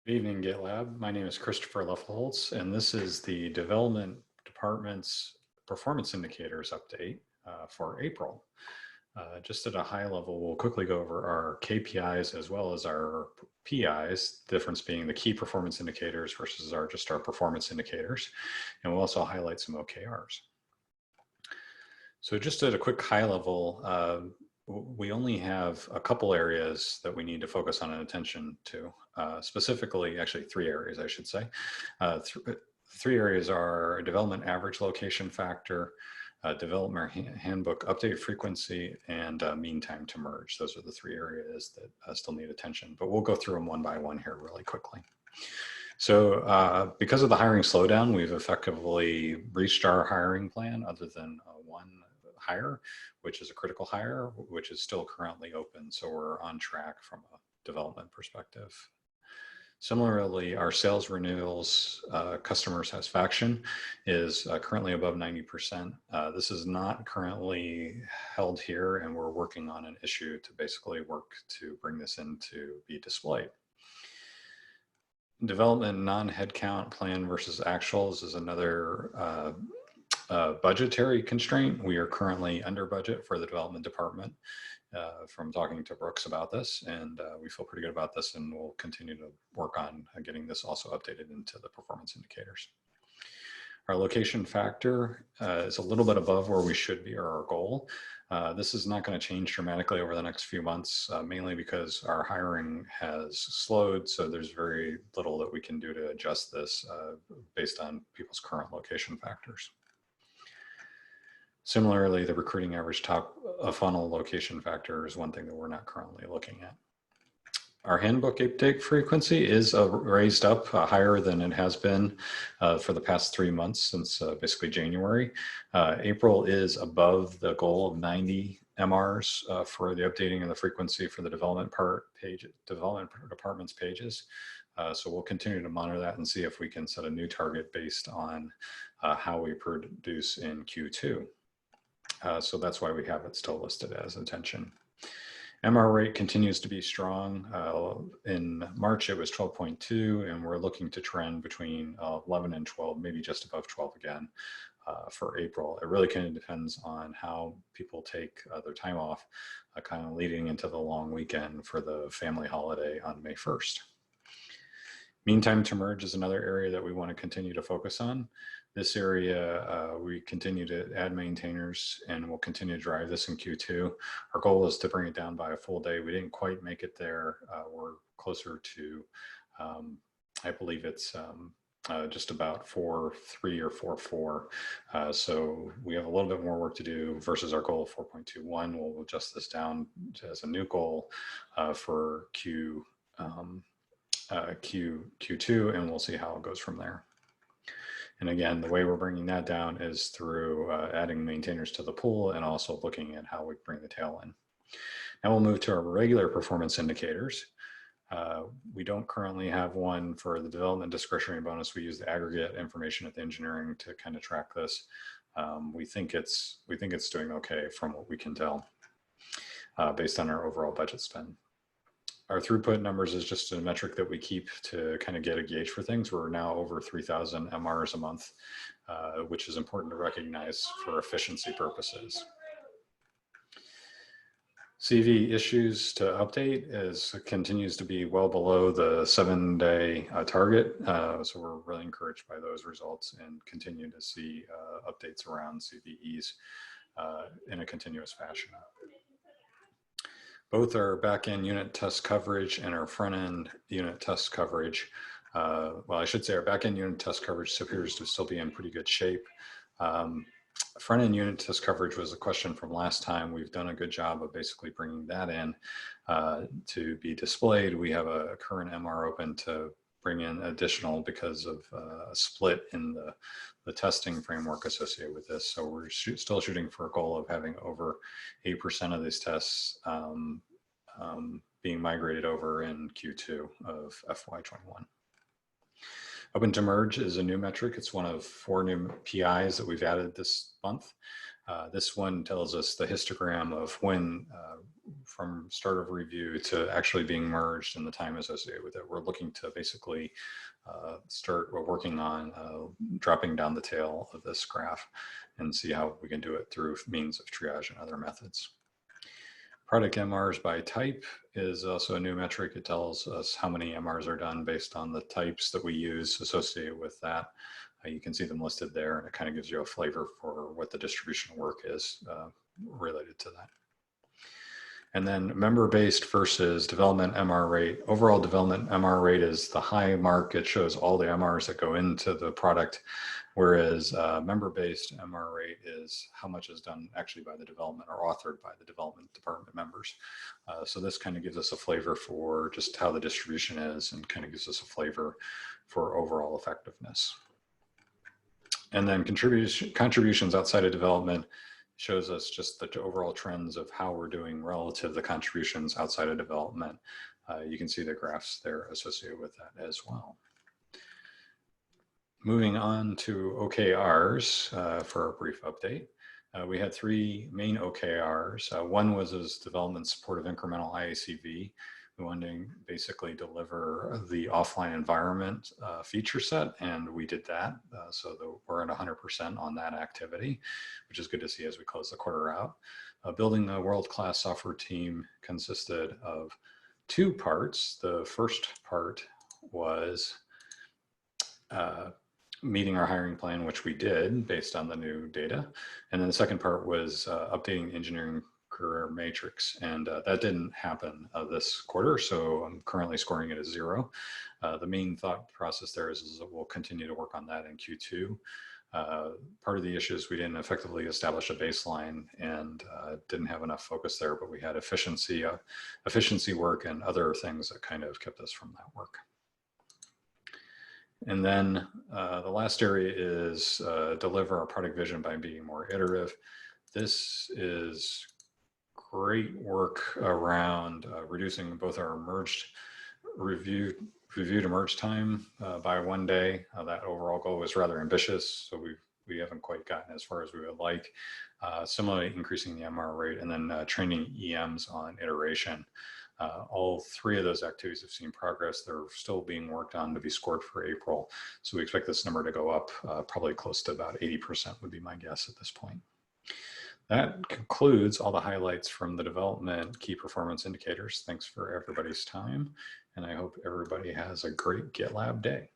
Good evening, GitLab. My name is Christopher Leffelholtz, and this is the Development Department's Performance Indicators update for April. Just at a high level, we'll quickly go over our KPIs as well as our PIs, the difference being the key performance indicators versus just our performance indicators. And we'll also highlight some OKRs. So just at a quick high level, we only have a couple areas that we need to focus on and attention to, specifically, actually 3 areas, I should say. Three areas are development average location factor, development handbook update frequency, and mean time to merge. Those are the 3 areas that still need attention, but we'll go through them one by one here really quickly. So because of the hiring slowdown, we've effectively reached our hiring plan other than one hire, which is a critical hire, which is still currently open. So we're on track from a development perspective. Similarly, our sales renewals customer satisfaction is currently above 90%. This is not currently held here, and we're working on an issue to basically work to bring this in to be displayed. Development non-headcount plan versus actuals is another budgetary constraint. We are currently under budget for the development department from talking to Brooks about this, and we feel pretty good about this, and we'll continue to work on getting this also updated into the performance indicators. Our location factor is a little bit above where we should be, or our goal. This is not going to change dramatically over the next few months, mainly because our hiring has slowed, so there's very little that we can do to adjust this based on people's current location factors. Similarly, the recruiting average top funnel location factor is one thing that we're not currently looking at. Our handbook aiptek frequency is raised up higher than it has been for the past 3 months since basically January. April is above the goal of 90 MRs for the updating of the frequency for the development department's pages. So we'll continue to monitor that and see if we can set a new target based on how we produce in Q2. So that's why we have it still listed as attention. MR rate continues to be strong. In March, it was 12.2, and we're looking to trend between 11 and 12, maybe just above 12 again for April. It really kind of depends on how people take their time off, kind of leading into the long weekend for the family holiday on May 1st. Mean time to merge is another area that we want to continue to focus on. This area, we continue to add maintainers, and we'll continue to drive this in Q2. Our goal is to bring it down by a full day. We didn't quite make it there. We're closer to, I believe it's just about 4.3 or 4.4. So we have a little bit more work to do versus our goal of 4.21. We'll adjust this down as a new goal for Q2, and we'll see how it goes from there. And again, the way we're bringing that down is through adding maintainers to the pool and also looking at how we bring the tail in. Now we'll move to our regular performance indicators. We don't currently have one for the development discretionary bonus. We use the aggregate information at the engineering to kind of track this. We think it's doing okay from what we can tell based on our overall budget spend. Our throughput numbers is just a metric that we keep to kind of get a gauge for things. We're now over 3,000 MRs a month, which is important to recognize for efficiency purposes. CV issues to update continues to be well below the 7-day target. So we're really encouraged by those results and continue to see updates around CVEs in a continuous fashion. Both our back-end unit test coverage and our front-end unit test coverage, well, I should say our back-end unit test coverage appears to still be in pretty good shape. Front-end unit test coverage was a question from last time. We've done a good job of basically bringing that in to be displayed. We have a current MR open to bring in additional because of a split in the testing framework associated with this. So we're still shooting for a goal of having over 8% of these tests being migrated over in Q2 of FY21. Open to merge is a new metric. It's one of 4 new PIs that we've added this month. This one tells us the histogram of when from start of review to actually being merged and the time associated with it. We're looking to basically start working on dropping down the tail of this graph and see how we can do it through means of triage and other methods. Product MRs by type is also a new metric. It tells us how many MRs are done based on the types that we use associated with that. You can see them listed there, and it kind of gives you a flavor for what the distribution work is related to that. And then member-based versus development MR rate. Overall development MR rate is the high mark. It shows all the MRs that go into the product, whereas member-based MR rate is how much is done actually by the development or authored by the development department members. So this kind of gives us a flavor for just how the distribution is and kind of gives us a flavor for overall effectiveness. And then contributions outside of development shows us just the overall trends of how we're doing relative to the contributions outside of development. You can see the graphs there associated with that as well. Moving on to OKRs for a brief update. We had 3 main OKRs. One was development support of incremental IACV. We wanted to basically deliver the offline environment feature set, and we did that. So we're at 100% on that activity, which is good to see as we close the quarter out. Building a world-class software team consisted of 2 parts. The first part was meeting our hiring plan, which we did based on the new data. And then the second part was updating engineering career matrix, and that didn't happen this quarter, so I'm currently scoring it as 0. The main thought process there is that we'll continue to work on that in Q2. Part of the issue is we didn't effectively establish a baseline and didn't have enough focus there, but we had efficiency work and other things that kind of kept us from that work. And then the last area is deliver our product vision by being more iterative. This is great work around reducing both our review to merge time by 1 day. That overall goal was rather ambitious, so we haven't quite gotten as far as we would like. Similarly, increasing the MR rate, and then training EMs on iteration. All 3 of those activities have seen progress. They're still being worked on to be scored for April. So we expect this number to go up probably close to about 80% would be my guess at this point. That concludes all the highlights from the development key performance indicators. Thanks for everybody's time, and I hope everybody has a great GitLab day.